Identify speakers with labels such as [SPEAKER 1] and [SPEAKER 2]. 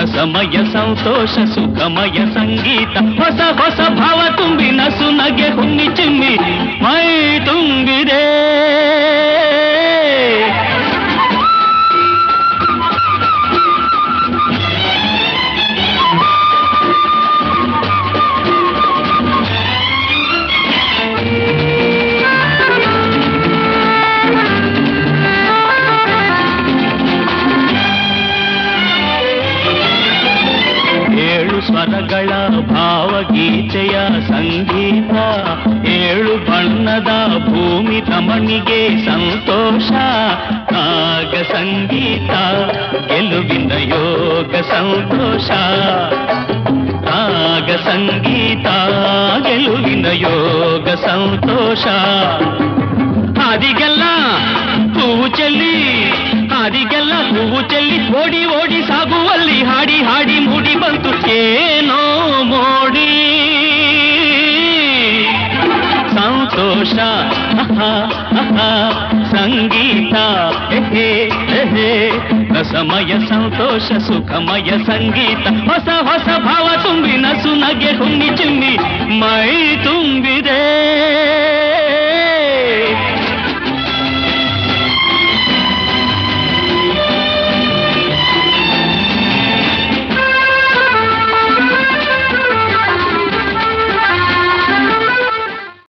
[SPEAKER 1] ರಸಮಯ ಸಂತೋಷ ಸುಖಮಯ ಸಂಗೀತ ಹೊಸ ಹೊಸ ಭಾವ ತುಂಬಿ ನಸು ನಗೆ ಹುಣ್ಣಿ ಚಿಮ್ಮಿ ಮೈ ತುಂಬಿದೆ. ಸ್ವರಗಳ ಭಾವಗೀತೆಯ ಸಂಗೀತ, ಏಳು ಬಣ್ಣದ ಭೂಮಿ ರಮಣಿಗೆ ಸಂತೋಷ. ರಾಗ ಸಂಗೀತ ಗೆಲುವಿನ ಯೋಗ ಸಂತೋಷ. ರಾಗ ಸಂಗೀತ ಗೆಲುವಿನ ಯೋಗ ಸಂತೋಷ. ಹಾದಿಗೆಲ್ಲ ಹೂವು ಚೆಲ್ಲಿ, ಹಾದಿಗೆಲ್ಲ ಹೂವು ಚೆಲ್ಲಿ ಓಡಿ ಓಡಿ ಸಾಗುವಲ್ಲಿ ಹಾಡಿ ಹಾಡಿ ಮೂಡಿ ಬಂತು ಏನೋ ಮೋಡಿ ಸಂತೋಷ. ಸಂಗೀತ ರಸಮಯ ಸಂತೋಷ ಸುಖಮಯ ಸಂಗೀತ ಹೊಸ ಹೊಸ ಭಾವ ತುಂಬಿ ನಸು ನಗೆ ಹುಣ್ಣಿ ಚಿಮ್ಮಿ ಮೈ ತುಂಬಿದೆ.